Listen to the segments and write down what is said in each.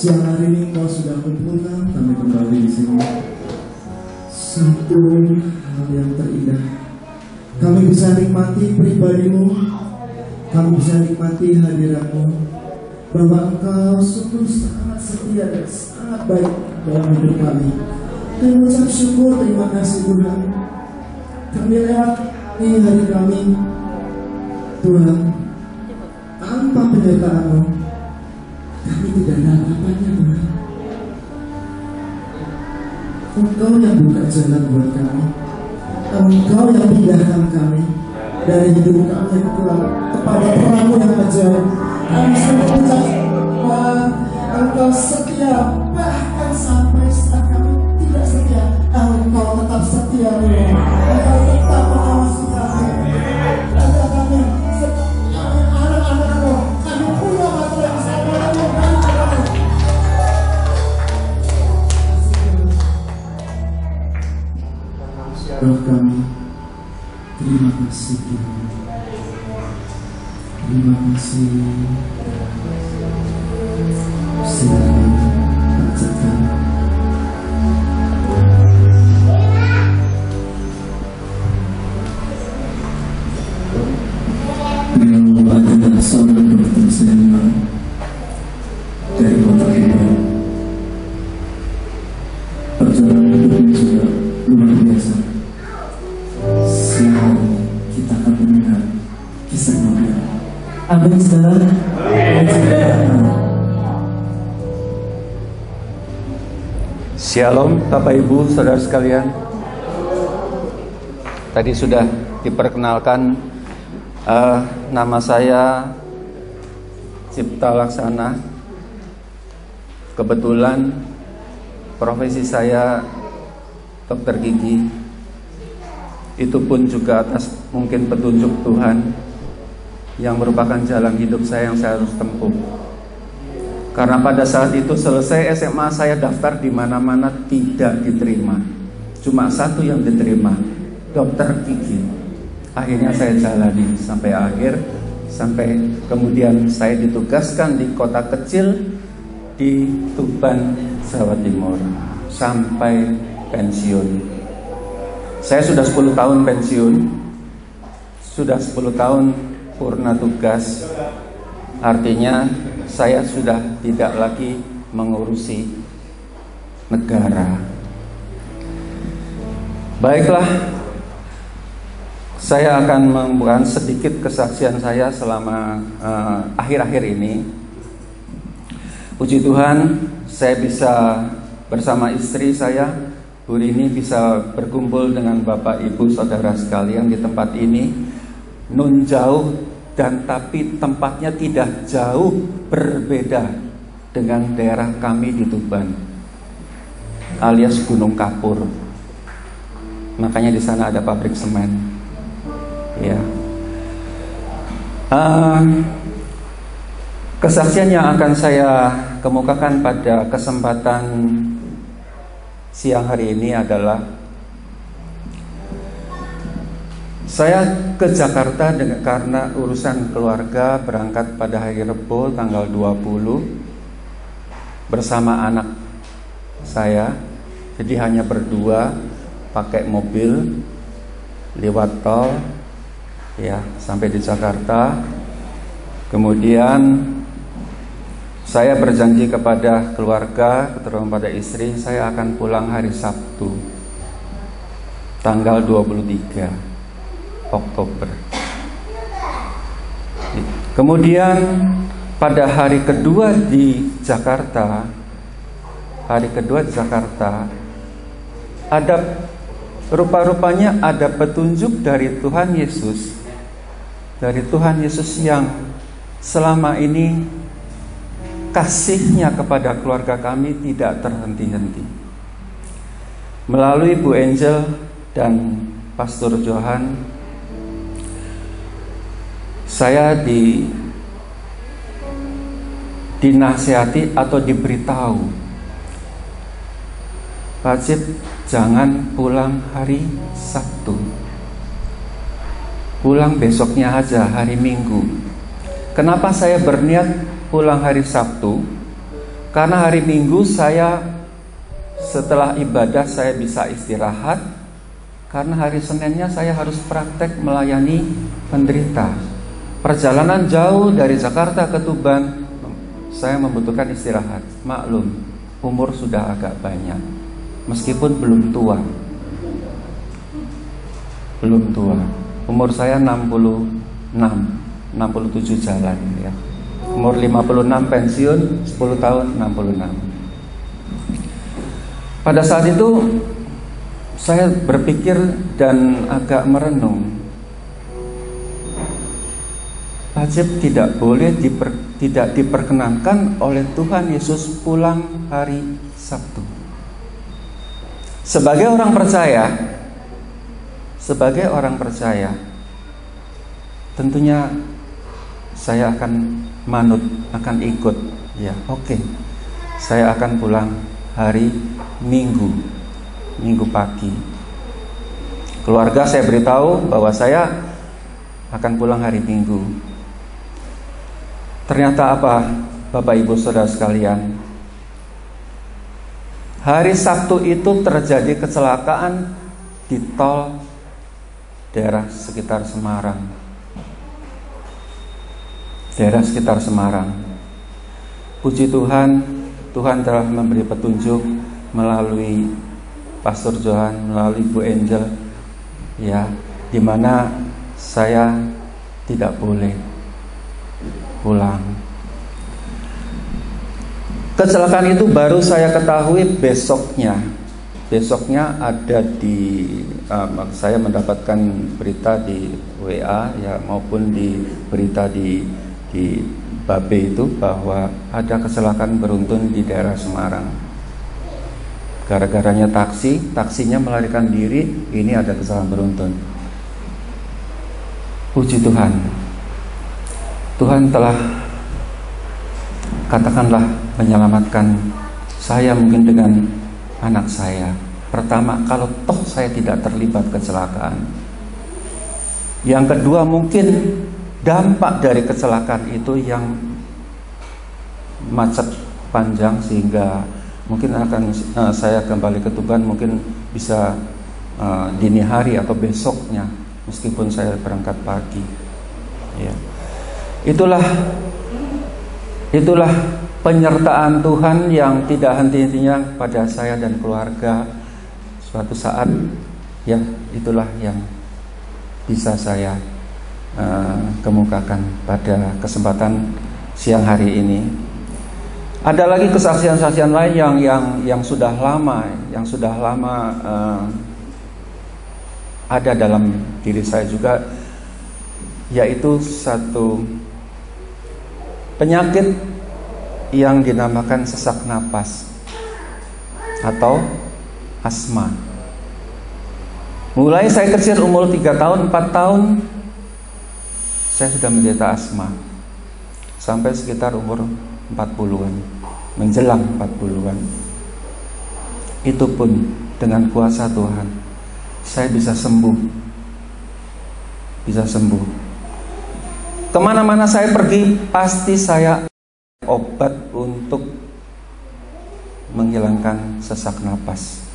Siang hari ini Kau sudah kumpulkan kami kembali di sini. Satu hal yang terindah, kami bisa nikmati pribadimu, kami bisa nikmati hadiratmu, bahwa Engkau sungguh sangat setia dan sangat baik dalam hidup kami. Dan mengucap syukur, terima kasih Tuhan. Kami lewati hari kami, Tuhan, tanpa penyertaan-Mu kami tidak ada apa-apanya, Tuhan. Engkau yang buka jalan buat kami, Engkau yang pindahkan kami dari hidup kami yang kurang kepada terang-Mu yang ajaib. Kami sungguh mengucap Engkau setia, bahkan sampai saat kami tidak setia, Engkau tetap setia, Tuhan. Engkau tetap mengawasi kami. Ada kami anak-anak-Mu, kami punya mata yang sama dengan kami. Roh kami, terima kasih Tuhan. Terima kasih. Silakan bacakan. Dengan membaca seorang dokter senior dari kota Kediri, perjalanan hidupnya juga luar biasa. Siang kita akan mendengar kisah Nabi. Amin, saudara. Shalom Bapak Ibu Saudara sekalian. Tadi sudah diperkenalkan, nama saya Cipta Laksana. Kebetulan profesi saya dokter gigi. Itu pun juga atas mungkin petunjuk Tuhan yang merupakan jalan hidup saya yang saya harus tempuh. Karena pada saat itu selesai SMA saya daftar di mana-mana tidak diterima. Cuma satu yang diterima, dokter gigi. Akhirnya saya jalani sampai akhir, sampai kemudian saya ditugaskan di kota kecil di Tuban, Jawa Timur sampai pensiun. Saya sudah 10 tahun pensiun, sudah 10 tahun purna tugas. Artinya saya sudah tidak lagi mengurusi negara. Baiklah, saya akan membuat sedikit kesaksian saya selama akhir-akhir ini. Puji Tuhan, saya bisa bersama istri saya, Bu Rini, bisa berkumpul dengan Bapak Ibu Saudara sekalian di tempat ini. Nun jauh, dan tapi tempatnya tidak jauh berbeda dengan daerah kami di Tuban, alias Gunung Kapur. Makanya di sana ada pabrik semen. Ya. Kesaksian yang akan saya kemukakan pada kesempatan siang hari ini adalah saya ke Jakarta karena urusan keluarga, berangkat pada hari Rebo tanggal 20 bersama anak saya. Jadi hanya berdua, pakai mobil lewat tol ya sampai di Jakarta. Kemudian saya berjanji kepada keluarga, terutama pada istri, saya akan pulang hari Sabtu tanggal 23 Oktober. Kemudian pada hari kedua di Jakarta, ada rupa-rupanya ada petunjuk dari Tuhan Yesus, yang selama ini kasihnya kepada keluarga kami tidak terhenti-henti. Melalui Bu Angel dan Pastor Johan, saya dinasihati atau diberitahu, Pak Cip, jangan pulang hari Sabtu, pulang besoknya aja, hari Minggu. Kenapa saya berniat pulang hari Sabtu? Karena hari Minggu saya setelah ibadah saya bisa istirahat, karena hari Seninnya saya harus praktek melayani penderita. Perjalanan jauh dari Jakarta ke Tuban, saya membutuhkan istirahat. Maklum, umur sudah agak banyak, meskipun belum tua. Belum tua. Umur saya 67 jalan ya. Umur 56 pensiun, 10 tahun 66. Pada saat itu saya berpikir dan agak merenung. Wajib tidak boleh tidak diperkenankan oleh Tuhan Yesus pulang hari Sabtu. Sebagai orang percaya, tentunya saya akan manut, akan ikut. Ya, oke. Saya akan pulang hari Minggu pagi. Keluarga saya beritahu bahwa saya akan pulang hari Minggu. Ternyata apa, Bapak Ibu Saudara sekalian? Hari Sabtu itu terjadi kecelakaan di tol daerah sekitar Semarang. Puji Tuhan, Tuhan telah memberi petunjuk melalui Pastor Johan, melalui Bu Angel, ya, di mana saya tidak boleh pulang. Kecelakaan itu baru saya ketahui besoknya ada di saya mendapatkan berita di WA ya, maupun di berita di Babe itu bahwa ada kecelakaan beruntun di daerah Semarang. Gara-garanya taksinya melarikan diri, ini ada kecelakaan beruntun. Puji Tuhan, Tuhan telah katakanlah menyelamatkan saya mungkin dengan anak saya. Pertama, kalau toh saya tidak terlibat kecelakaan. Yang kedua, mungkin dampak dari kecelakaan itu yang macet panjang sehingga mungkin akan saya kembali ke Tuban mungkin bisa dini hari atau besoknya, meskipun saya berangkat pagi. Ya. Itulah penyertaan Tuhan yang tidak henti-hentinya pada saya dan keluarga. Suatu saat, ya, itulah yang bisa saya kemukakan pada kesempatan siang hari ini. Ada lagi kesaksian-kesaksian lain yang sudah lama ada dalam diri saya juga, yaitu satu penyakit yang dinamakan sesak napas atau asma. Mulai saya kecil umur 3 tahun, 4 tahun saya sudah menderita asma. Sampai sekitar umur 40-an, menjelang 40-an. Itu pun dengan kuasa Tuhan saya bisa sembuh. Kemana-mana saya pergi, pasti saya obat untuk menghilangkan sesak napas.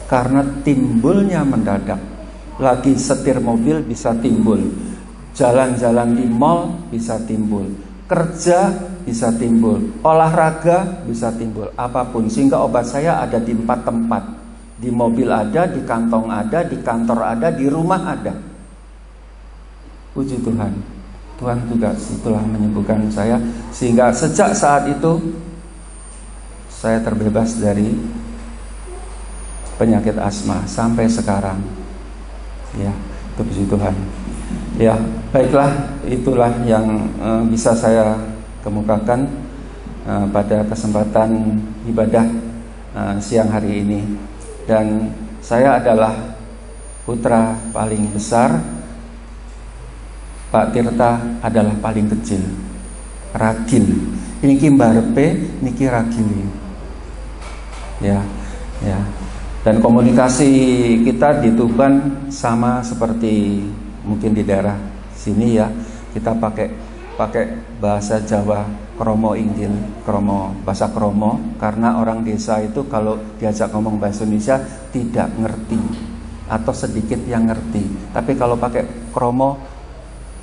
Karena timbulnya mendadak. Lagi setir mobil bisa timbul, jalan-jalan di mall bisa timbul, kerja bisa timbul, olahraga bisa timbul, apapun. Sehingga obat saya ada di 4 tempat. Di mobil ada, di kantong ada, di kantor ada, di rumah ada. Puji Tuhan, Tuhan juga telah menyembuhkan saya. Sehingga sejak saat itu saya terbebas dari penyakit asma sampai sekarang. Ya, puji Tuhan. Ya, baiklah, itulah yang bisa saya kemukakan pada kesempatan ibadah siang hari ini. Dan saya adalah putra paling besar, Pak Tirta adalah paling kecil, ragil. Ini mbarepe, niki ragil. Ya. Dan komunikasi kita di Tuban sama seperti mungkin di daerah sini ya. Kita pakai bahasa Jawa kromo inggil, kromo bahasa kromo, karena orang desa itu kalau diajak ngomong bahasa Indonesia tidak ngerti atau sedikit yang ngerti. Tapi kalau pakai kromo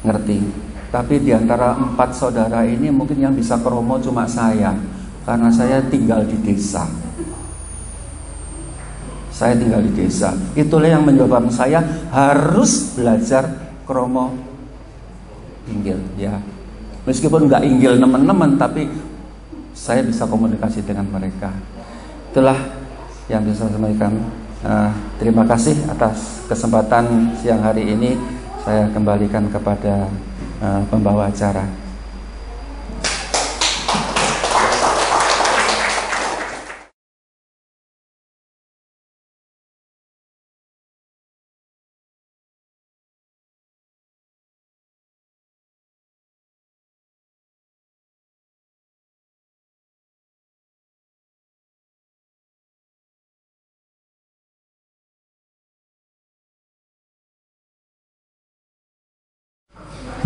ngerti. Tapi di antara 4 saudara ini mungkin yang bisa kromo cuma saya, karena saya tinggal di desa. Saya tinggal di desa. Itulah yang menyebabkan saya harus belajar kromo inggil, ya. Meskipun nggak inggil teman-teman, tapi saya bisa komunikasi dengan mereka. Itulah yang bisa saya sampaikan. Terima kasih atas kesempatan siang hari ini. Saya kembalikan kepada pembawa acara.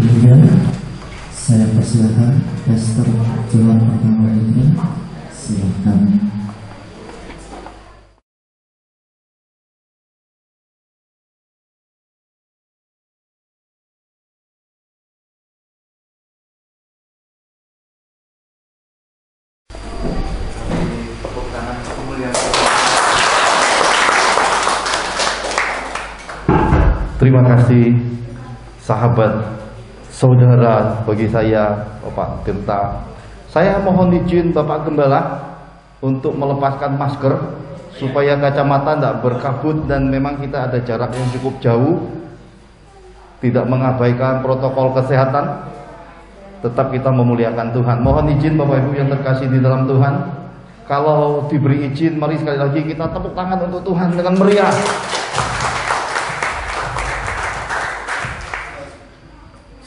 Kemudian saya persilakan Pastor Johan pertama ini, silakan. Terima kasih sahabat, saudara bagi saya Bapak Genta. Saya mohon izin Bapak Gembala untuk melepaskan masker supaya kacamata tidak berkabut, dan memang kita ada jarak yang cukup jauh, tidak mengabaikan protokol kesehatan, tetap kita memuliakan Tuhan. Mohon izin Bapak Ibu yang terkasih di dalam Tuhan, kalau diberi izin mari sekali lagi kita tepuk tangan untuk Tuhan dengan meriah.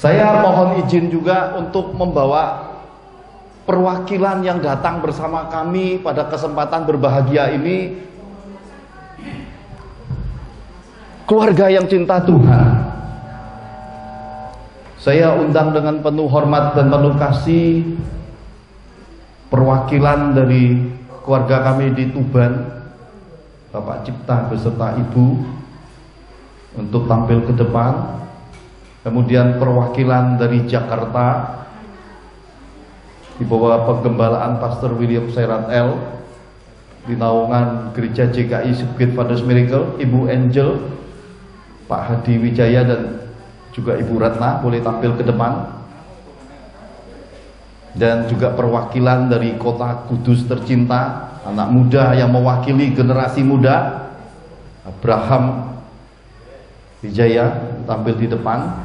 Saya mohon izin juga untuk membawa perwakilan yang datang bersama kami pada kesempatan berbahagia ini, keluarga yang cinta Tuhan. Saya undang dengan penuh hormat dan penuh kasih perwakilan dari keluarga kami di Tuban, Bapak Cipta beserta Ibu, untuk tampil ke depan. Kemudian perwakilan dari Jakarta di bawah penggembalaan Pastor William Serat L, di naungan Gereja JKI Subgit Fathers Miracle, Ibu Angel, Pak Hadi Wijaya, dan juga Ibu Ratna boleh tampil ke depan. Dan juga perwakilan dari Kota Kudus tercinta, anak muda yang mewakili generasi muda, Abraham Wijaya tampil di depan.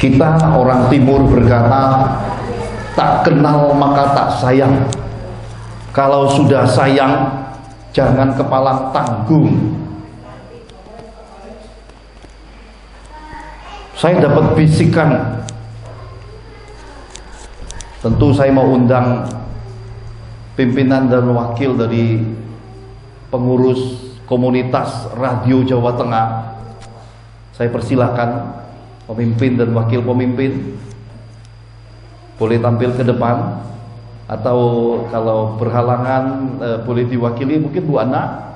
Kita orang timur berkata, tak kenal maka tak sayang. Kalau sudah sayang, jangan kepala tanggung. Saya dapat bisikan, tentu saya mau undang pimpinan dan wakil dari pengurus komunitas Radio Jawa Tengah. Saya persilahkan pemimpin dan wakil pemimpin boleh tampil ke depan, atau kalau berhalangan boleh diwakili mungkin Bu Ana.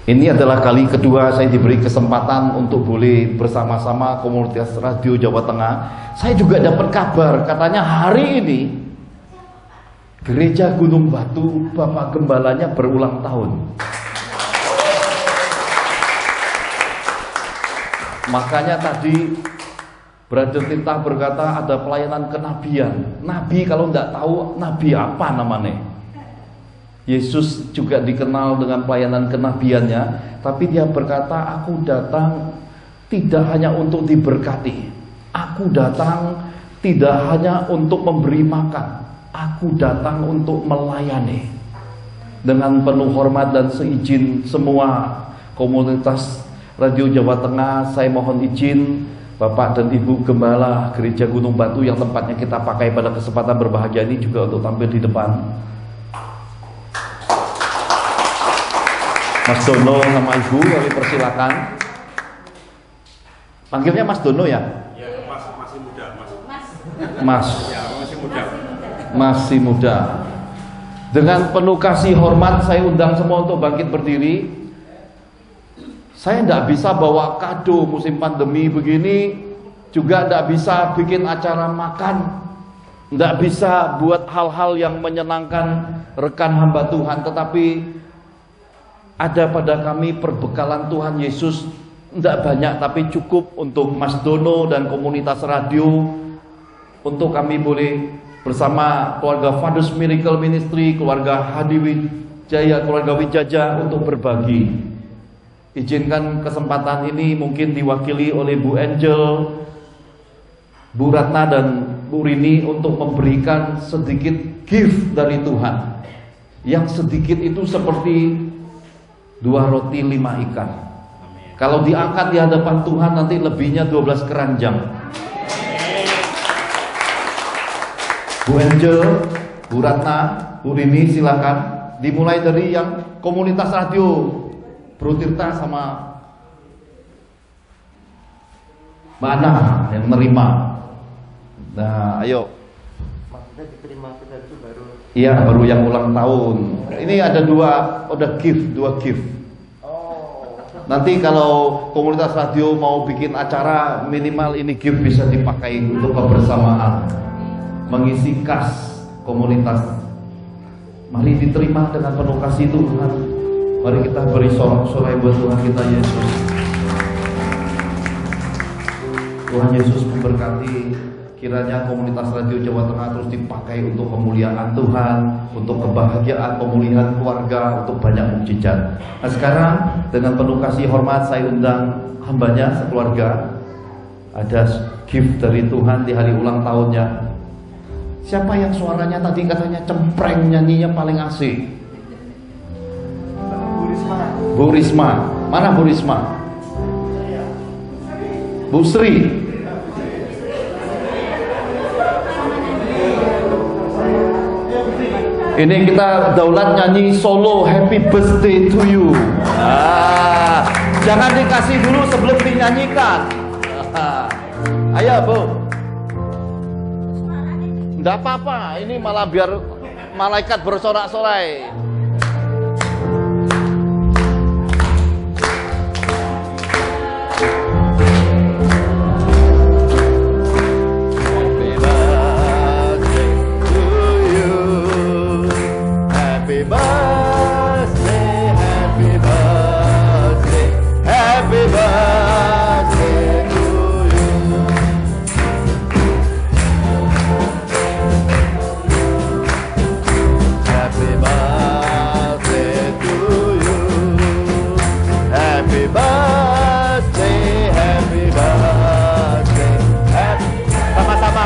Ini adalah kali kedua saya diberi kesempatan untuk boleh bersama-sama komunitas Radio Jawa Tengah. Saya juga dapat kabar katanya hari ini Gereja Gunung Batu Bapak Gembalanya berulang tahun. Makanya tadi Brother Tintah berkata ada pelayanan kenabian. Nabi kalau tidak tahu nabi apa namanya. Yesus juga dikenal dengan pelayanan kenabiannya, tapi dia berkata, aku datang tidak hanya untuk diberkati, aku datang tidak hanya untuk memberi makan, aku datang untuk melayani. Dengan penuh hormat dan seizin semua komunitas Radio Jawa Tengah, saya mohon izin Bapak dan Ibu Gembala Gereja Gunung Batu yang tempatnya kita pakai pada kesempatan berbahagia ini juga untuk tampil di depan. Mas Dono sama Ibu, kami persilakan. Panggilnya Mas Dono ya? Ya, masih muda, Mas. Ya, masih muda. Masih muda. Dengan penuh kasih hormat saya undang semua untuk bangkit berdiri. Saya tidak bisa bawa kado musim pandemi begini, juga tidak bisa bikin acara makan, tidak bisa buat hal-hal yang menyenangkan rekan hamba Tuhan, tetapi ada pada kami perbekalan Tuhan Yesus, tidak banyak tapi cukup untuk Mas Dono dan komunitas radio, untuk kami boleh bersama keluarga Fathers Miracle Ministry, keluarga Hadi Wijaya, keluarga Wijaja untuk berbagi. Izinkan kesempatan ini mungkin diwakili oleh Bu Angel, Bu Ratna dan Bu Rini untuk memberikan sedikit gift dari Tuhan. Yang sedikit itu seperti 2 roti 5 ikan. Kalau diangkat di hadapan Tuhan nanti lebihnya 12 keranjang. Bu Angel, Bu Ratna, Bu Rini silakan. Dimulai dari yang komunitas radio, Bro Tirta sama Mbak Ana yang menerima. Nah, ayo. Maksudnya diterima kita itu baru? Iya, baru yang ulang tahun. Ini ada 2 gift. Oh. Nanti kalau komunitas radio mau bikin acara, minimal ini gift bisa dipakai untuk kebersamaan, mengisi kas komunitas. Mari diterima dengan penuh kasih Tuhan. Mari kita beri sorak-sorai buat Tuhan kita Yesus. Tuhan Yesus memberkati. Kiranya komunitas radio Jawa Tengah terus dipakai untuk kemuliaan Tuhan, untuk kebahagiaan, pemulihan keluarga, untuk banyak mukjizat. Nah sekarang dengan penuh kasih hormat saya undang hambanya sekeluarga. Ada gift dari Tuhan di hari ulang tahunnya. Siapa yang suaranya tadi katanya cempreng, nyanyinya paling asik? Bu Risma. Mana Bu Risma? Bu Sri. Ini kita daulat nyanyi solo Happy Birthday to you. Jangan dikasih dulu sebelum dinyanyikan. Ayo Bu. Enggak apa-apa, ini malah biar malaikat bersorak-sorai.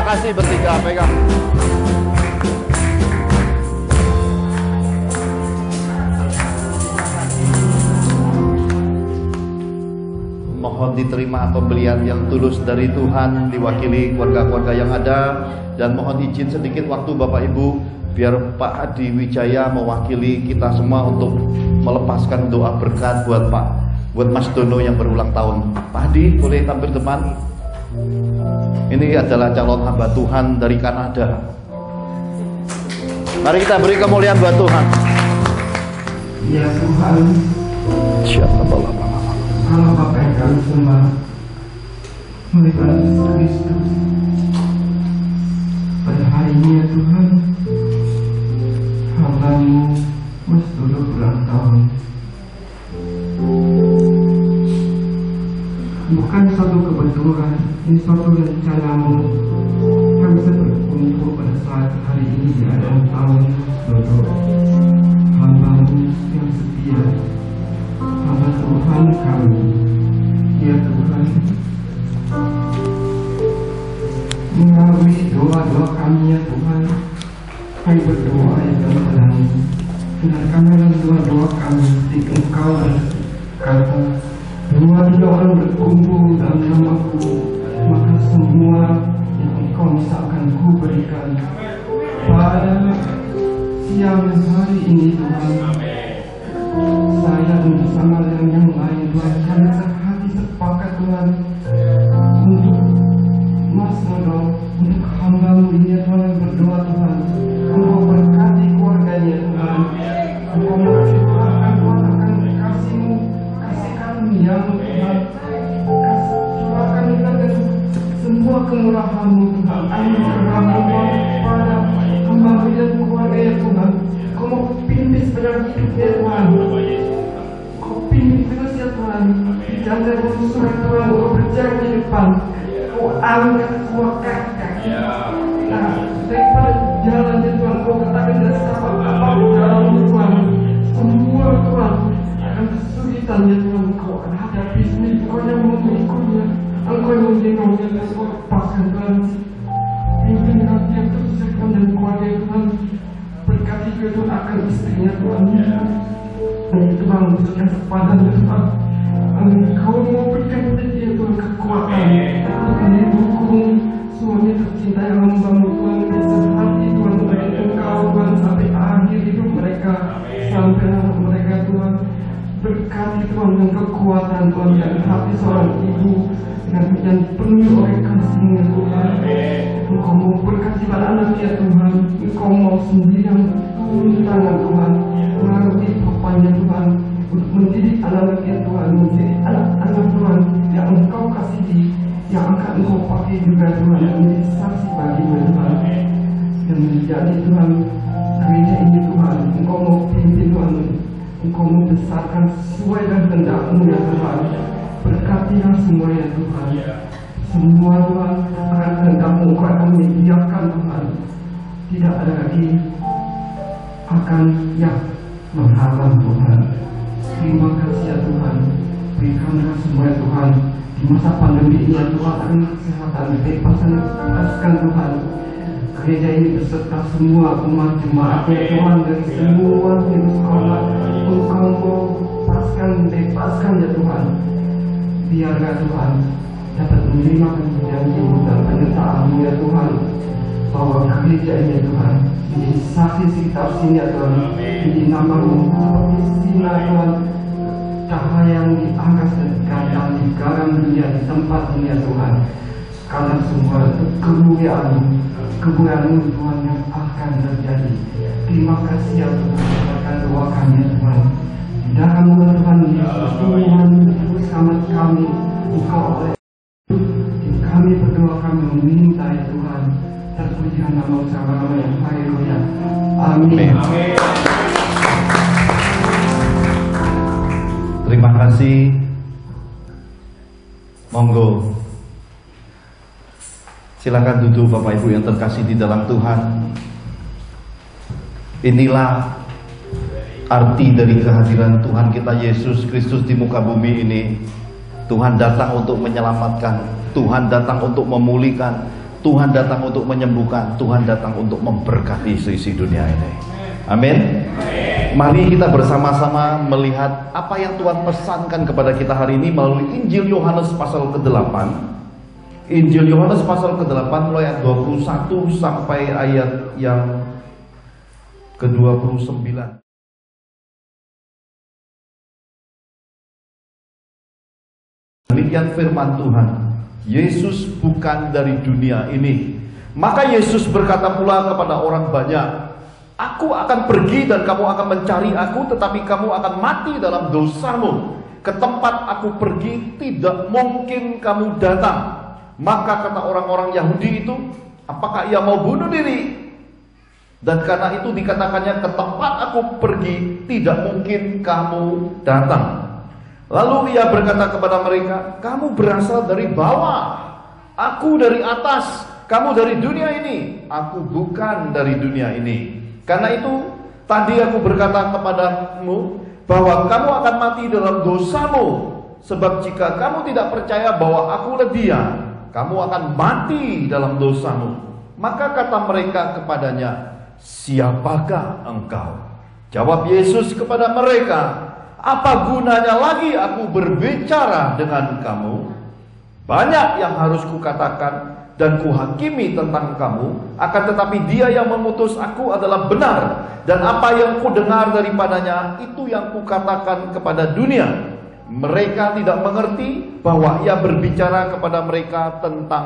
Kasih bertiga pegang. Mohon diterima pembelian yang tulus dari Tuhan diwakili keluarga-keluarga yang ada, dan mohon izin sedikit waktu Bapak Ibu biar Pak Hadi Wijaya mewakili kita semua untuk melepaskan doa berkat buat Mas Dono yang berulang tahun. Pak Hadi boleh tampil depan. Ini adalah calon hamba Tuhan dari Kanada. Mari kita beri kemuliaan buat Tuhan. Ya Tuhan, Allah Bapa yang kami sembah, oleh Yesus Kristus, pada hari ini ya Tuhan, hamba-Mu Mas Dono ulang tahun. Bukan suatu kebetulan, ini suatu rencana-Mu. Kami bisa berkumpul pada saat hari ini di ulang tahun Dono, hamba-Mu yang setia, hamba Tuhan kami. Ya Tuhan, melalui doa-doa kami ya Tuhan, kami berdoa ya Tuhan, dengarkanlah doa-doa kami di Engkau kata Dua orang berkumpul dalam namaku, maka semua yang Engkau misalkan ku berikan. Pada siang hari ini Tuhan, saya dan bersama dengan yang lain Tuhan, kami sehati sepakat Tuhan untuk Mas Nono, untuk hamba-Mu ini Tuhan, yang berdoa Tuhan, Engkau berkati keluarganya Tuhan, Engkau mencurahkan Tuhan akan kasih-Mu, kasih karunia Tuhan, curahkan dengan semua kemurahan-Mu Tuhan, anugerah-Mu Tuhan pada hamba-Mu dan keluarganya Tuhan. Kau mau pimpin sepanjang hidupnya Tuhan, Kau pimpin terus ya Tuhan, jangan bersurat Tuhan, Kau berjalan di depan, Kau angkat semua kaki. Nah, daripada jalannya Tuhan, Kau katakan dan sahabat apa jalannya Tuhan, semua Tuhan akan kesulitan ya Tuhan, Kau akan hadapi sendiri, Kau yang mau mengikutnya, Engkau yang menjengkelnya, dan Kau lepaskan Tuhan. Pimpin hati yang terus ya Tuhan, dan keluarga Tuhan, berkati juga Tuhan akan istrinya Tuhan, dan itu Tuhan yang sepadan ya Tuhan, Engkau mau berikan pada dia Tuhan kekuatan, Tuhan didukung suami tercinta yang hamba-Mu Tuhan, sehati Tuhan dengan Engkau Tuhan sampai akhir hidup mereka, sampai anak mereka Tuhan. Berkati Tuhan dengan kekuatan Tuhan, dan hati seorang ibu dengan penuh oleh kasih-Nya Tuhan. Engkau mau berkati pada anaknya Tuhan, Engkau mau sendiri yang turun tangan Tuhan, melalui bapaknya Tuhan, untuk mendidik anak-anaknya Tuhan, mendidik anak-anak Tuhan yang Engkau kasihi, yang akan Engkau pakai juga Tuhan, yang menjadi saksi bagi-Mu Tuhan, dan menjadi Tuhan gereja ini Tuhan. Engkau mau pimpin Tuhan, Engkau mau besarkan sesuai dengan kehendak-Mu ya Tuhan. Berkatilah semua ya Tuhan, semua Tuhan akan kehendak-Mu, Engkau akan menyediakan Tuhan, tidak ada lagi akan yang menghalang Tuhan. Terima kasih ya Tuhan, berikanlah semua ya Tuhan, di masa pandemi ini ya Tuhan, akan kesehatan, bebaskan Tuhan gereja ini beserta semua umat jemaatnya Tuhan, dari semua virus corona, Engkau mau bebaskan ya Tuhan. Biarlah Tuhan dapat menerima janji-Mu dan penyertaan-Mu ya Tuhan, bahwa gereja ini Tuhan menjadi saksi sekitar sini ya Tuhan, menjadi nama-Mu seperti sinar Tuhan, cahaya yang diangkat dan dikandang di garam dunia di tempat ini ya Tuhan. Karena semua itu kemuliaan-Mu Tuhan yang akan terjadi. Terima kasih ya Tuhan, akan doa kami ya Tuhan. Di dalam nama Tuhan Yesus, Tuhan bersama kami, Engkau oleh kami berdoa, kami meminta ya Tuhan, terpujilah nama sama-sama yang haleluya. Amin. Terima kasih. Monggo. Silakan duduk Bapak Ibu yang terkasih di dalam Tuhan. Inilah arti dari kehadiran Tuhan kita Yesus Kristus di muka bumi ini. Tuhan datang untuk menyelamatkan, Tuhan datang untuk memulihkan, Tuhan datang untuk menyembuhkan, Tuhan datang untuk memberkati seisi dunia ini. Amin. Mari kita bersama-sama melihat apa yang Tuhan pesankan kepada kita hari ini melalui Injil Yohanes pasal ke-8. Injil Yohanes pasal ke-8 mulai ayat 21 sampai ayat yang ke-29. Demikian firman Tuhan, Yesus bukan dari dunia ini. Maka Yesus berkata pula kepada orang banyak, Aku akan pergi dan kamu akan mencari aku, tetapi kamu akan mati dalam dosamu. Ke tempat aku pergi tidak mungkin kamu datang. Maka kata orang-orang Yahudi itu, apakah ia mau bunuh diri? Dan karena itu dikatakannya, ke tempat aku pergi tidak mungkin kamu datang. Lalu ia berkata kepada mereka, kamu berasal dari bawah, aku dari atas. Kamu dari dunia ini, aku bukan dari dunia ini. Karena itu tadi aku berkata kepadamu bahwa kamu akan mati dalam dosamu. Sebab jika kamu tidak percaya bahwa akulah Dia, kamu akan mati dalam dosamu. Maka kata mereka kepadanya, siapakah engkau? Jawab Yesus kepada mereka, Apa gunanya lagi aku berbicara dengan kamu? Banyak yang harus kukatakan dan kuhakimi tentang kamu, akan tetapi Dia yang mengutus aku adalah benar, dan apa yang kudengar daripadanya itu yang kukatakan kepada dunia. Mereka tidak mengerti bahwa Ia berbicara kepada mereka tentang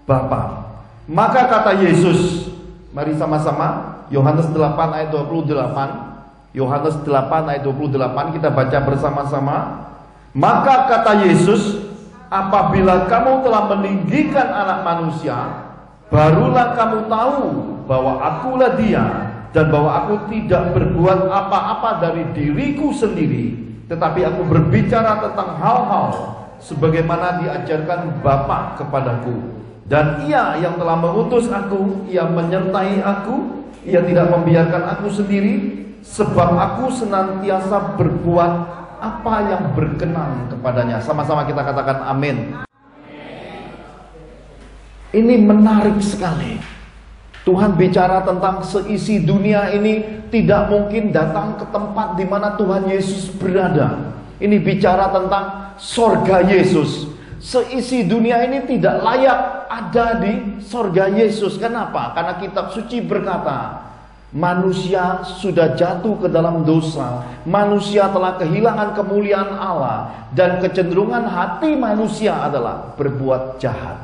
Bapa. Maka kata Yesus, mari sama-sama Yohanes 8 ayat 28. Yohanes 8 ayat 28 kita baca bersama-sama. Maka kata Yesus, apabila kamu telah meninggikan Anak Manusia, barulah kamu tahu bahwa akulah Dia, dan bahwa aku tidak berbuat apa-apa dari diriku sendiri, tetapi aku berbicara tentang hal-hal sebagaimana diajarkan Bapa kepadaku. Dan Ia yang telah mengutus aku, Ia menyertai aku, Ia tidak membiarkan aku sendiri, sebab aku senantiasa berbuat apa yang berkenan kepadanya. Sama-sama kita katakan amin. Ini menarik sekali. Tuhan bicara tentang seisi dunia ini tidak mungkin datang ke tempat di mana Tuhan Yesus berada. Ini bicara tentang sorga Yesus. Seisi dunia ini tidak layak ada di sorga Yesus. Kenapa? Karena kitab suci berkata, manusia sudah jatuh ke dalam dosa. Manusia telah kehilangan kemuliaan Allah, dan kecenderungan hati manusia adalah berbuat jahat.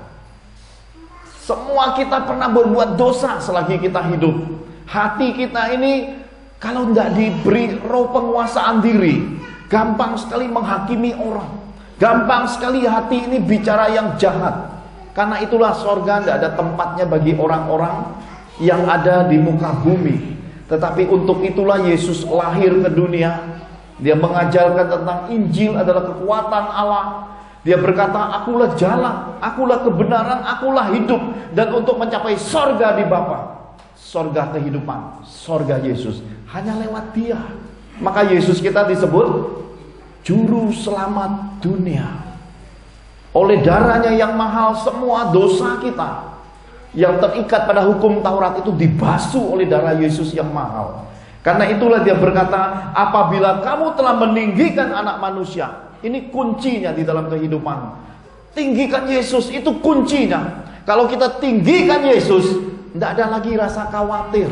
Semua kita pernah berbuat dosa selagi kita hidup. Hati kita ini kalau tidak diberi roh penguasaan diri, gampang sekali menghakimi orang. Gampang sekali hati ini bicara yang jahat. Karena itulah sorga tidak ada tempatnya bagi orang-orang yang ada di muka bumi. Tetapi untuk itulah Yesus lahir ke dunia. Dia mengajarkan tentang Injil adalah kekuatan Allah. Dia berkata, akulah jalan, akulah kebenaran, akulah hidup. Dan untuk mencapai sorga di Bapa, sorga kehidupan, sorga Yesus, hanya lewat Dia. Maka Yesus kita disebut Juru Selamat dunia. Oleh darahnya yang mahal, semua dosa kita yang terikat pada hukum Taurat itu dibasuh oleh darah Yesus yang mahal. Karena itulah Dia berkata, apabila kamu telah meninggikan Anak Manusia. Ini kuncinya di dalam kehidupan. Tinggikan Yesus, itu kuncinya. Kalau kita tinggikan Yesus, tidak ada lagi rasa khawatir.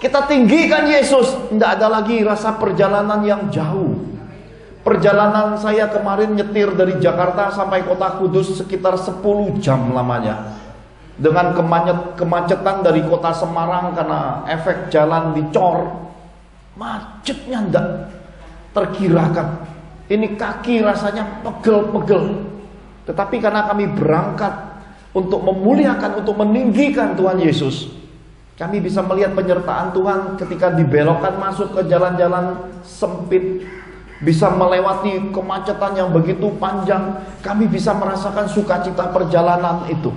Kita tinggikan Yesus, tidak ada lagi rasa perjalanan yang jauh. Perjalanan saya kemarin nyetir dari Jakarta sampai Kota Kudus sekitar 10 jam lamanya. Dengan kemacetan dari Kota Semarang karena efek jalan dicor, macetnya tidak terkirakan. Ini kaki rasanya pegel-pegel. Tetapi karena kami berangkat untuk memuliakan, untuk meninggikan Tuhan Yesus, kami bisa melihat penyertaan Tuhan ketika dibelokkan masuk ke jalan-jalan sempit, bisa melewati kemacetan yang begitu panjang. Kami bisa merasakan sukacita perjalanan itu.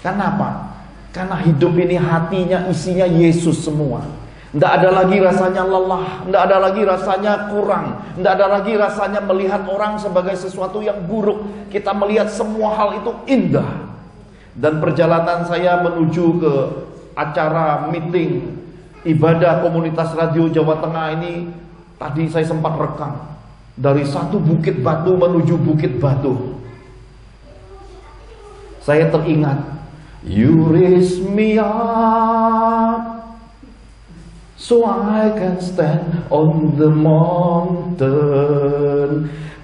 Kenapa? Karena hidup ini hatinya isinya Yesus semua. Tidak ada lagi rasanya lelah, tidak ada lagi rasanya kurang, tidak ada lagi rasanya melihat orang sebagai sesuatu yang buruk. Kita melihat semua hal itu indah. Dan perjalanan saya menuju ke acara meeting ibadah komunitas radio Jawa Tengah ini, tadi saya sempat rekam dari satu Bukit Batu menuju Bukit Batu. Saya teringat, you raise me up so I can stand on the mountain.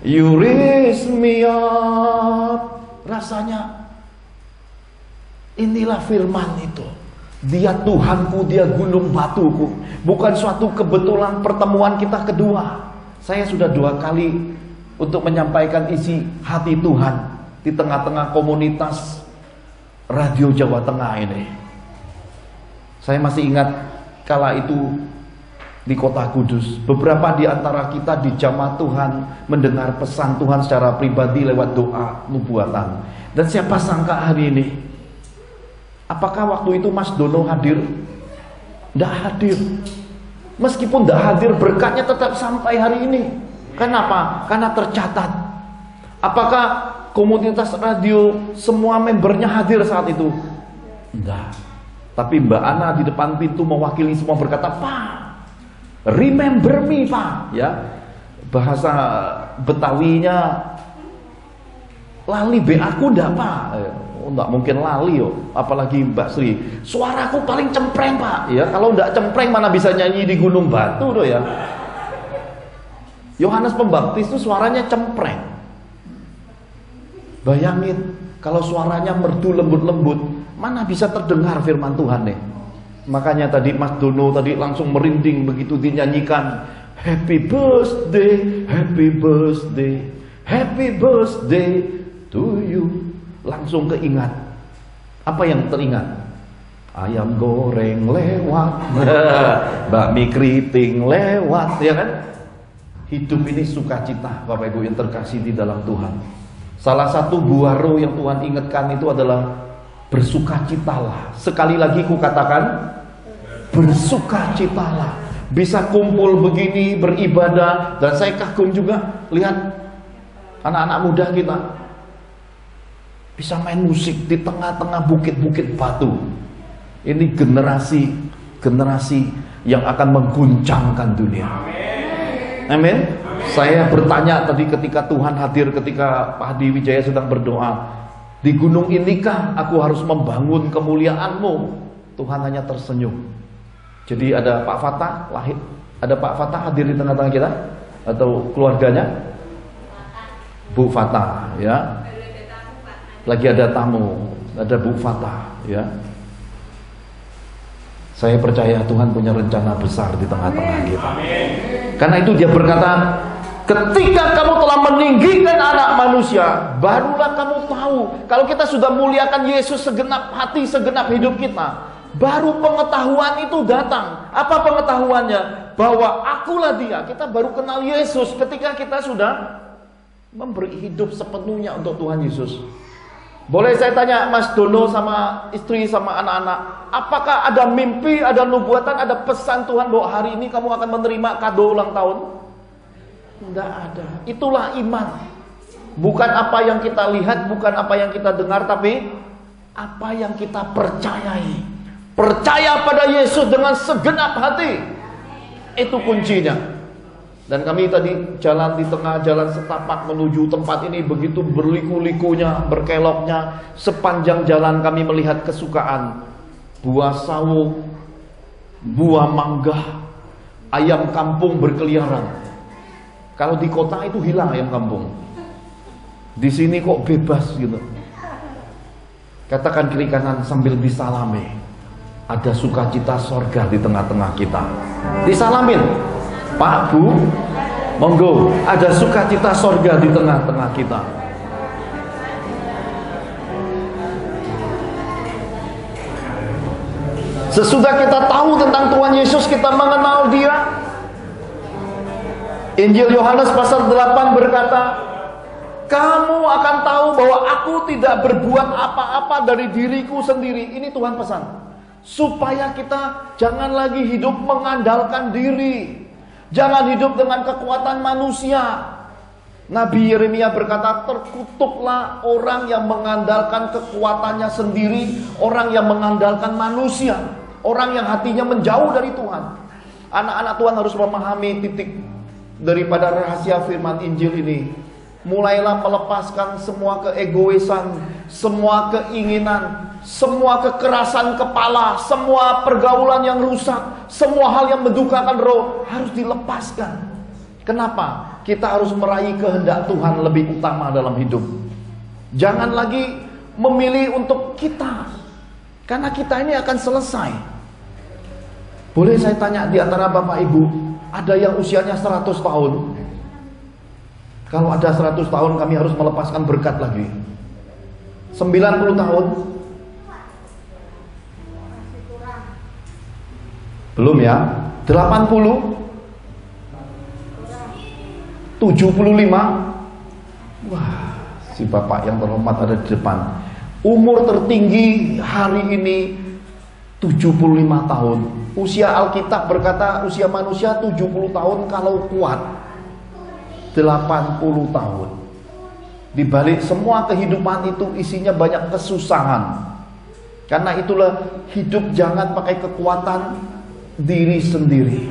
You raise me up. Rasanya inilah firman itu. Dia Tuhanku, Dia gunung batuku. Bukan suatu kebetulan pertemuan kita kedua. Saya sudah 2 kali untuk menyampaikan isi hati Tuhan di tengah-tengah komunitas radio Jawa Tengah ini. Saya masih ingat kala itu di Kota Kudus, beberapa di antara kita di jamaah Tuhan mendengar pesan Tuhan secara pribadi lewat doa nubuatan. Dan siapa sangka hari ini, apakah waktu itu Mas Dono hadir? Tidak hadir. Meskipun tidak hadir, berkatnya tetap sampai hari ini. Kenapa? Karena tercatat. Apakah komunitas radio semua membernya hadir saat itu? Tidak. Tapi Mbak Ana di depan pintu mewakili semua berkata, Pak, Remember me, Pak, ya. Bahasa Betawinya, lali be aku ndak, Pak. Nggak mungkin lali yo, apalagi Mbak Sri. Suaraku paling cempreng, Pak. Ya, kalau ndak cempreng mana bisa nyanyi di Gunung Batu tuh ya. Yohanes Pembaptis itu suaranya cempreng. Bayangin kalau suaranya merdu lembut-lembut, mana bisa terdengar firman Tuhan nih. Makanya tadi Mas Dono tadi langsung merinding begitu dinyanyikan Happy birthday, happy birthday, happy birthday to you. Langsung keingat. Apa yang teringat? Ayam goreng lewat, bakmi keriting lewat, ya kan? Hidup ini sukacita, Bapak Ibu yang terkasih di dalam Tuhan. Salah satu buah roh yang Tuhan ingatkan itu adalah bersukacitalah. Sekali lagi ku katakan, bersukacitalah. Bisa kumpul begini, beribadah. Dan saya kagum juga lihat anak-anak muda kita bisa main musik di tengah-tengah bukit-bukit batu. Ini generasi yang akan mengguncangkan dunia. Amin. Saya bertanya tadi ketika Tuhan hadir, ketika Pak Hadi Wijaya sedang berdoa, di gunung inikah aku harus membangun kemuliaan-Mu? Tuhan hanya tersenyum. Jadi ada Pak Fatah lahir, ada Pak Fatah hadir di tengah-tengah kita atau keluarganya? Bu Fatah, ya. Lagi ada tamu, ada Bu Fatah, ya. Saya percaya Tuhan punya rencana besar di tengah-tengah kita. Karena itu dia berkata, ketika kamu telah meninggikan anak manusia, barulah kamu tahu. Kalau kita sudah muliakan Yesus segenap hati, segenap hidup kita, baru pengetahuan itu datang. Apa pengetahuannya? Bahwa akulah dia. Kita baru kenal Yesus ketika kita sudah memberi hidup sepenuhnya untuk Tuhan Yesus. Boleh saya tanya Mas Dono sama istri sama anak-anak, apakah ada mimpi, ada nubuatan, ada pesan Tuhan bahwa hari ini kamu akan menerima kado ulang tahun? Tidak ada. Itulah iman. Bukan apa yang kita lihat, bukan apa yang kita dengar, tapi apa yang kita percayai. Percaya pada Yesus dengan segenap hati. Itu kuncinya. Dan kami tadi jalan di tengah jalan setapak menuju tempat ini, begitu berliku-likunya, berkeloknya. Sepanjang jalan kami melihat kesukaan. Buah sawo, buah mangga, ayam kampung berkeliaran. Kalau di kota itu hilang ayam kampung. Di sini kok bebas gitu. Katakan kiri kanan sambil disalami. Ada sukacita sorga di tengah-tengah kita. Disalamin. Pak, Bu, monggo, ada sukacita sorga di tengah-tengah kita. Sesudah kita tahu tentang Tuhan Yesus, kita mengenal Dia. Injil Yohanes pasal 8 berkata, kamu akan tahu bahwa aku tidak berbuat apa-apa dari diriku sendiri. Ini Tuhan pesan. Supaya kita jangan lagi hidup mengandalkan diri. Jangan hidup dengan kekuatan manusia. Nabi Yeremia berkata, terkutuklah orang yang mengandalkan kekuatannya sendiri, orang yang mengandalkan manusia, orang yang hatinya menjauh dari Tuhan. Anak-anak Tuhan harus memahami titik daripada rahasia firman Injil ini. Mulailah melepaskan semua keegoisan, semua keinginan, semua kekerasan kepala, semua pergaulan yang rusak, semua hal yang mendukakan roh harus dilepaskan. Kenapa? Kita harus meraih kehendak Tuhan lebih utama dalam hidup. Jangan lagi memilih untuk kita, karena kita ini akan selesai. Boleh saya tanya di antara Bapak Ibu, ada yang usianya 100 tahun? Kalau ada 100 tahun kami harus melepaskan berkat lagi. 90 tahun? Belum ya? 80? 75? Wah, si Bapak yang terhormat ada di depan. Umur tertinggi hari ini 75 tahun. Usia Alkitab berkata usia manusia 70 tahun kalau kuat. 80 tahun. Di balik semua kehidupan itu isinya banyak kesusahan. Karena itulah hidup jangan pakai kekuatan diri sendiri.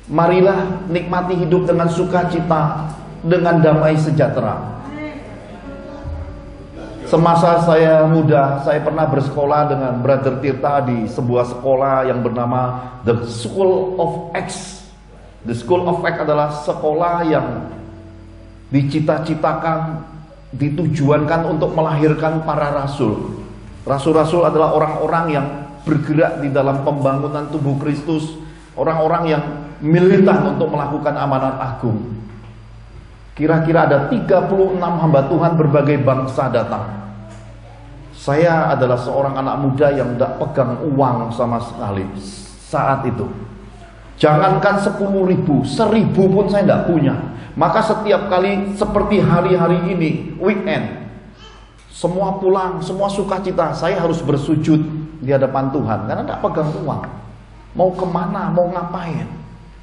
Marilah nikmati hidup dengan sukacita, dengan damai sejahtera. Semasa saya muda, saya pernah bersekolah dengan Brother Tirta di sebuah sekolah yang bernama The School of Acts. The School of Acts adalah sekolah yang dicita-citakan, ditujuankan untuk melahirkan para rasul. Rasul-rasul adalah orang-orang yang bergerak di dalam pembangunan tubuh Kristus, orang-orang yang militan untuk melakukan amanat agung. Kira-kira ada 36 hamba Tuhan berbagai bangsa datang. Saya adalah seorang anak muda yang tidak pegang uang sama sekali saat itu. Jangankan 10.000, 1.000 pun saya tidak punya. Maka setiap kali seperti hari-hari ini, weekend, semua pulang, semua sukacita, saya harus bersujud di hadapan Tuhan karena tidak pegang uang. Mau kemana, mau ngapain?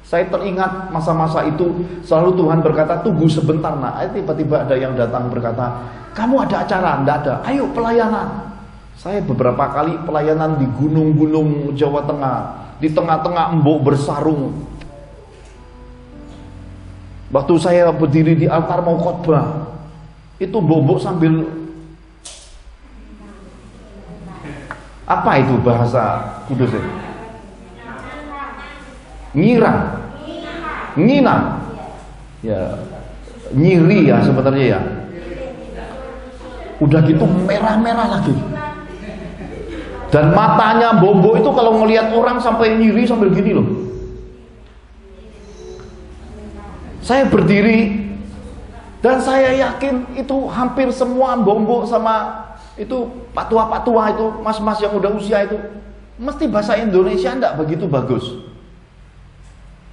Saya teringat masa-masa itu selalu Tuhan berkata, tunggu sebentar nak. Tiba-tiba ada yang datang berkata, kamu ada acara? Tidak ada. Ayo pelayanan. Saya beberapa kali pelayanan di gunung-gunung Jawa Tengah, di tengah-tengah embok bersarung. Waktu saya berdiri di altar mau khotbah, itu embok sambil apa itu bahasa kudus itu? Nginang, ya, nyiri ya sebenarnya ya. Udah gitu merah-merah lagi. Dan matanya Bobo itu kalau ngelihat orang sampai nyiri sambil gini loh. Saya berdiri dan saya yakin itu hampir semua Bobo sama itu patua-patua itu, mas-mas yang udah usia itu mesti bahasa Indonesia enggak begitu bagus.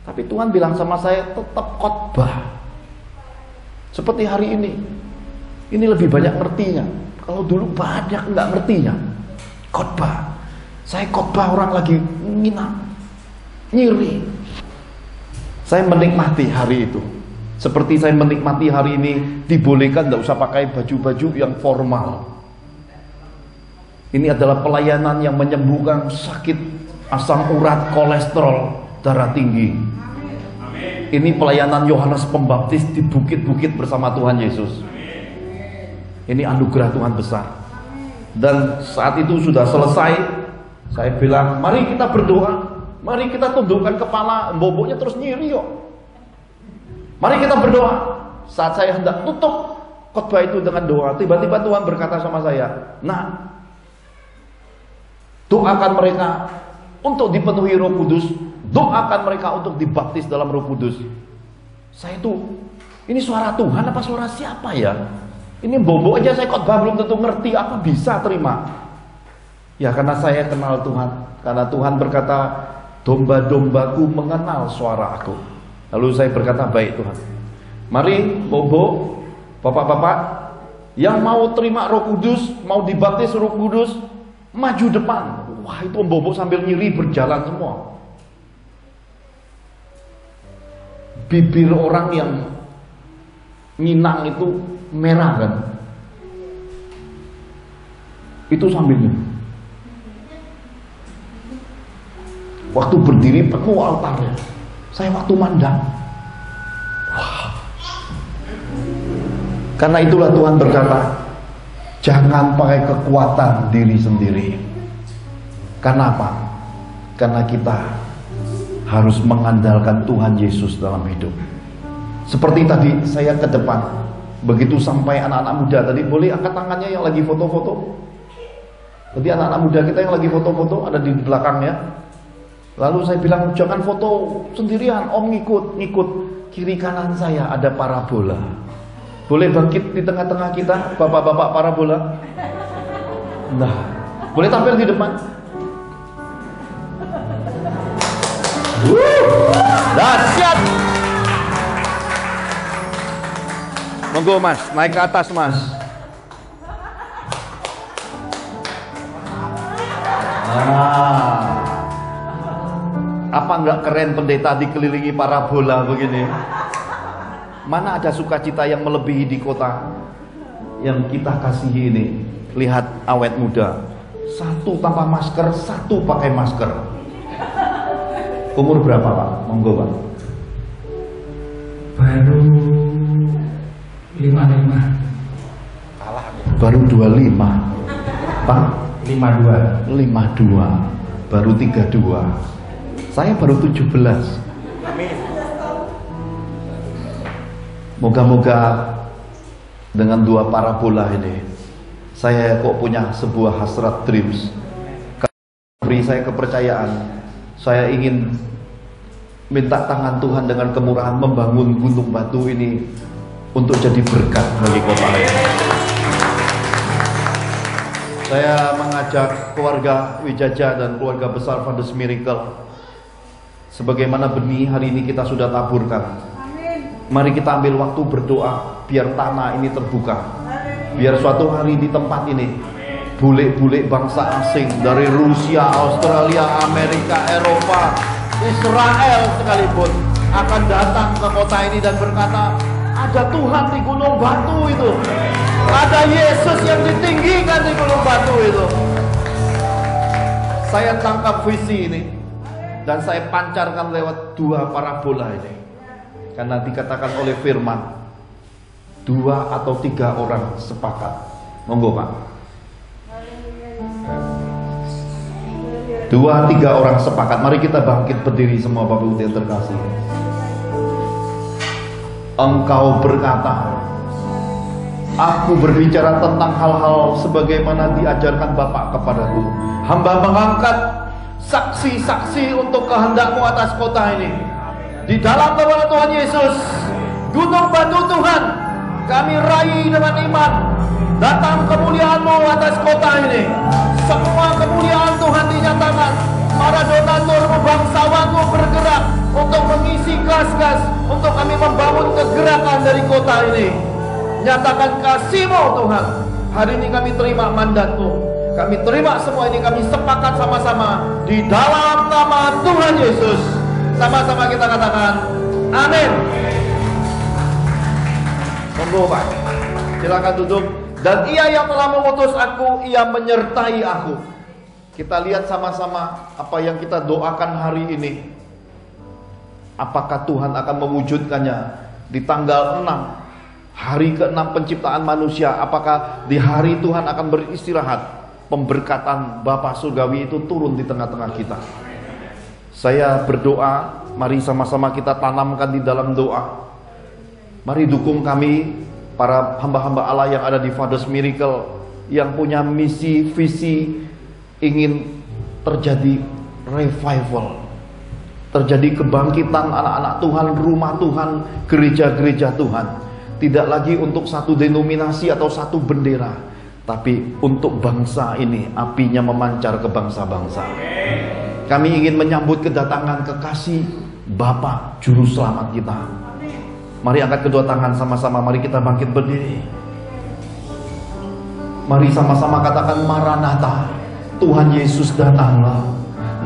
Tapi Tuhan bilang sama saya, tetap khotbah. Seperti hari ini. Ini lebih banyak ngertinya. Kalau dulu banyak enggak ngertinya. Khotbah. Saya khotbah orang lagi nginang, nyiri. Saya menikmati hari itu. Seperti saya menikmati hari ini, dibolehkan enggak usah pakai baju-baju yang formal. Ini adalah pelayanan yang menyembuhkan sakit asam urat, kolesterol, darah tinggi. Ini pelayanan Yohanes Pembaptis di bukit-bukit bersama Tuhan Yesus. Ini anugerah Tuhan besar. Dan saat itu sudah selesai, saya bilang, mari kita berdoa. Mari kita tundukkan kepala, boboknya terus nyiri yuk. Mari kita berdoa. Saat saya hendak tutup khotbah itu dengan doa, tiba-tiba Tuhan berkata sama saya, nah, doakan mereka untuk dipenuhi Roh Kudus, doakan mereka untuk dibaptis dalam Roh Kudus. Saya itu, ini suara Tuhan apa suara siapa ya? Ini bobo aja saya khotbah belum tentu ngerti, apa bisa terima? Ya karena saya kenal Tuhan. Karena Tuhan berkata, domba-dombaku mengenal suara aku. Lalu saya berkata, baik Tuhan. Mari bobo, bapak-bapak yang mau terima Roh Kudus, mau dibaptis Roh Kudus, maju depan. Wah itu bobo sambil nyiri berjalan semua. Bibir orang yang nginang itu merah kan. Itu sambilnya. Waktu berdiri penuh altarnya. Saya waktu mandang. Wah. Karena itulah Tuhan berkata, jangan pakai kekuatan diri sendiri. Karena apa? Karena kita harus mengandalkan Tuhan Yesus dalam hidup. Seperti tadi saya ke depan, begitu sampai anak-anak muda tadi, boleh angkat tangannya yang lagi foto-foto. Tadi anak-anak muda kita yang lagi foto-foto ada di belakangnya. Lalu saya bilang, jangan foto sendirian, om ngikut. Kiri kanan saya ada parabola. Boleh bangkit di tengah-tengah kita, bapak-bapak parabola. Nah, boleh tampil di depan. Dahsyat. Monggo mas, naik ke atas mas. Apa nggak keren pendeta dikelilingi parabola begini? Mana ada sukacita yang melebihi di kota yang kita kasihi ini? Lihat awet muda, satu tanpa masker, satu pakai masker. Umur berapa pak? Monggo pak. baru 55. Baru 25. Pak? 52. 52. Baru 32. Saya baru 17. Moga-moga dengan dua parabola ini saya kok punya sebuah hasrat dreams. Beri saya kepercayaan. Saya ingin minta tangan Tuhan dengan kemurahan membangun gunung batu ini untuk jadi berkat bagi kota ini. Saya mengajak keluarga Wijaja dan keluarga besar Fathers Miracle, sebagaimana benih hari ini kita sudah taburkan. Mari kita ambil waktu berdoa biar tanah ini terbuka. Biar suatu hari di tempat ini bule-bule bangsa asing dari Rusia, Australia, Amerika, Eropa, Israel sekalipun akan datang ke kota ini dan berkata, ada Tuhan di gunung batu itu. Ada Yesus yang ditinggikan di gunung batu itu. Saya tangkap visi ini dan saya pancarkan lewat dua parabola ini. Karena dikatakan oleh firman, 2 atau 3 orang sepakat. Monggo Pak. 2-3 orang sepakat. Mari kita bangkit berdiri semua Bapak Ibu yang terkasih. Engkau berkata, aku berbicara tentang hal-hal sebagaimana diajarkan Bapak kepadaku. Hamba mengangkat saksi-saksi untuk kehendak-Mu atas kota ini. Di dalam nama Tuhan Yesus, gunung batu Tuhan, kami raih dengan iman. Datang kemuliaan-Mu atas kota ini. Semua kemuliaan Tuhan dinyatakan. Para donatur-Mu, bangsawan-Mu bergerak untuk mengisi kas-kas, untuk kami membangun kegerakan dari kota ini. Nyatakan kasih-Mu Tuhan. Hari ini kami terima mandat-Mu. Kami terima semua ini, kami sepakat sama-sama di dalam nama Tuhan Yesus. Sama-sama kita katakan amin. Monggo Pak, silakan duduk. Dan Ia yang telah mengutus aku, Ia menyertai aku. Kita lihat sama-sama apa yang kita doakan hari ini. Apakah Tuhan akan mewujudkannya di tanggal 6, hari ke-6 penciptaan manusia? Apakah di hari Tuhan akan beristirahat, pemberkatan Bapa Surgawi itu turun di tengah-tengah kita? Saya berdoa, mari sama-sama kita tanamkan di dalam doa. Mari dukung kami, para hamba-hamba Allah yang ada di Fathers Miracle, yang punya misi, visi, ingin terjadi revival, terjadi kebangkitan anak-anak Tuhan, rumah Tuhan, gereja-gereja Tuhan. Tidak lagi untuk satu denominasi atau satu bendera, tapi untuk bangsa ini, apinya memancar ke bangsa-bangsa. Kami ingin menyambut kedatangan kekasih Bapa Juru Selamat kita. Mari angkat kedua tangan sama-sama, mari kita bangkit berdiri. Mari sama-sama katakan Maranatha, Tuhan Yesus datanglah.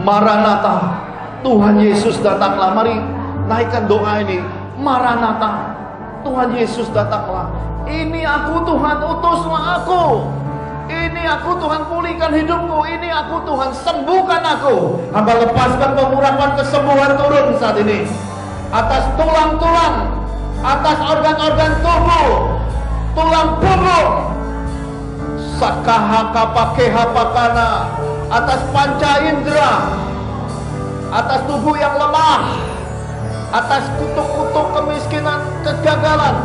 Maranatha, Tuhan Yesus datanglah. Mari naikkan doa ini. Maranatha, Tuhan Yesus datanglah. Ini aku Tuhan, utuslah aku. Ini aku Tuhan, pulihkan hidupku. Ini aku Tuhan, sembuhkan aku. Hamba lepaskan pengurapan kesembuhan turun saat ini atas tulang-tulang, atas organ-organ tubuh, tulang punggung, sakaha kapakeha pakana, atas panca indera, atas tubuh yang lemah, atas kutuk-kutuk kemiskinan, kegagalan,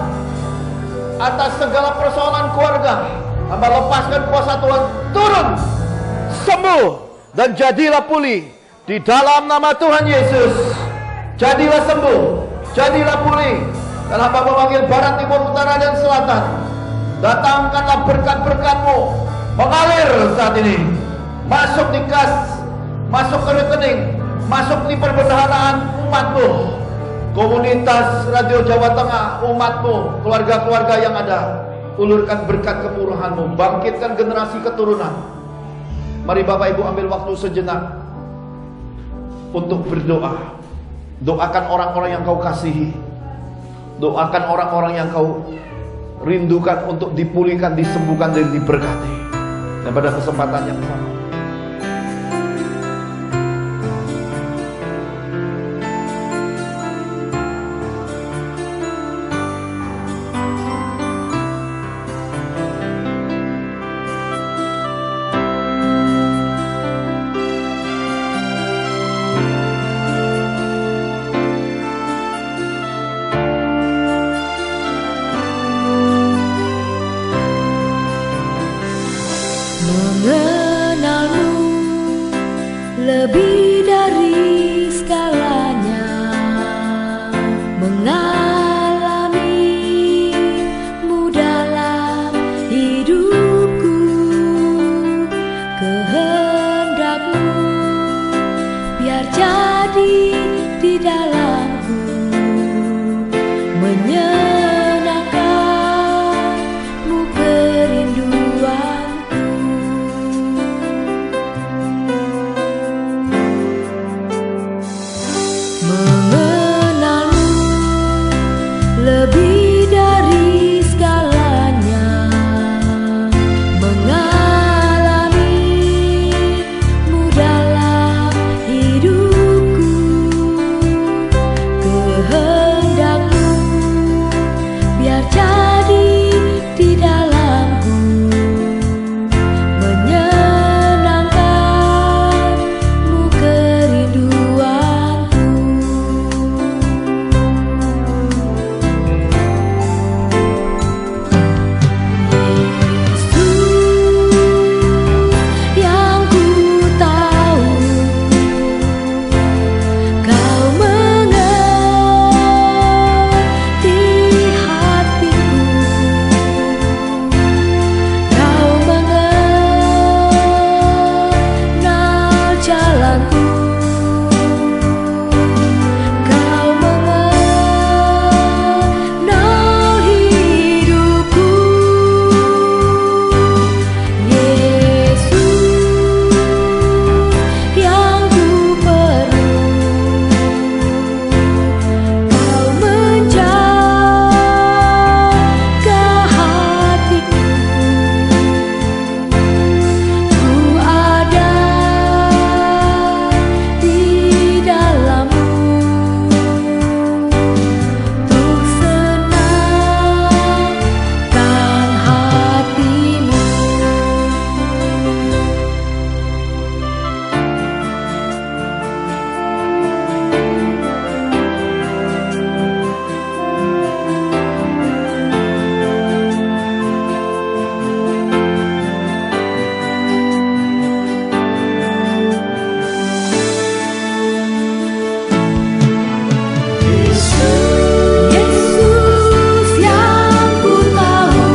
atas segala persoalan keluarga. Hamba lepaskan kuasa Tuhan turun, sembuh dan jadilah pulih di dalam nama Tuhan Yesus. Jadilah sembuh, jadilah pulih. Dan hamba memanggil barat, timur, utara, dan selatan. Datangkanlah berkat-berkat-Mu mengalir saat ini, masuk di kas, masuk ke rekening, masuk di perbendaharaan umat-Mu, komunitas Radio Jawa Tengah, umat-Mu, keluarga-keluarga yang ada. Ulurkan berkat kemurahan-Mu, bangkitkan generasi keturunan. Mari Bapak Ibu ambil waktu sejenak untuk berdoa. Doakan orang-orang yang Kau kasihi. Doakan orang-orang yang Kau rindukan untuk dipulihkan, disembuhkan, dan diberkati. Dan pada kesempatan yang sama, mengalamimu dalam hidupku, kehendakmu biar jadi di dalamku, menyenangkanmu kerinduanku. Mengenalmu lebih dari segalanya, mengalamimu dalam hidupku, kehendakmu biar jadi di dalamku, menyenangkanmu kerinduanku. Yang ku tahu kau mengerti hatiku, kau mengenal jalanku, kau mengenal hidupku. Yesus yang ku perlu, kau menjaga hatiku, ku ada di dalammu, untuk senangkan hatimu. Yesus yang ku tahu,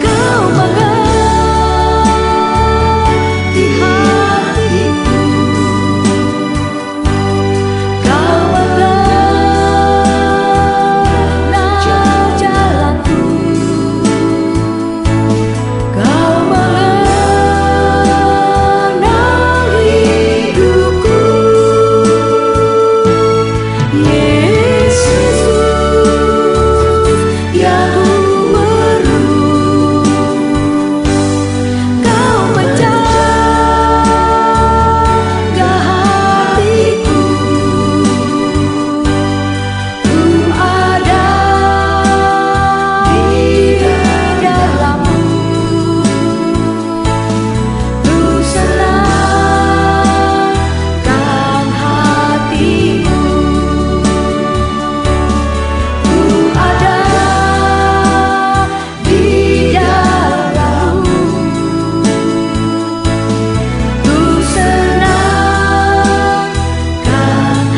kau mengerti hatiku, kau mengenal jalanku, kau mengenal hidupku. Yesus yang ku perlu, kau menjaga hatiku, ku ada di dalammu, untuk senangkan hatimu. Ku ada di dalammu, untuk senangkan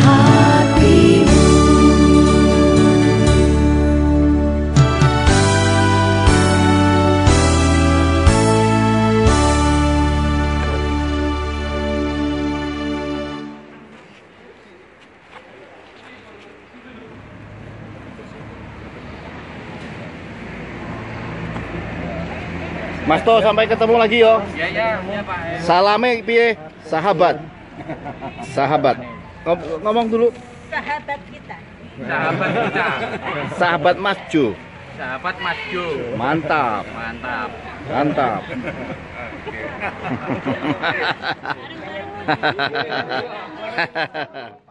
hatimu. Mas To, sampai ketemu lagi yo. Iya Pak. Salame piye? Sahabat. Sahabat. Ngomong dulu. Sahabat kita. Sahabat kita. Sahabat Mas Jo. Sahabat Mas Jo. Mantap. Mantap. Mantap. Bareng-bareng.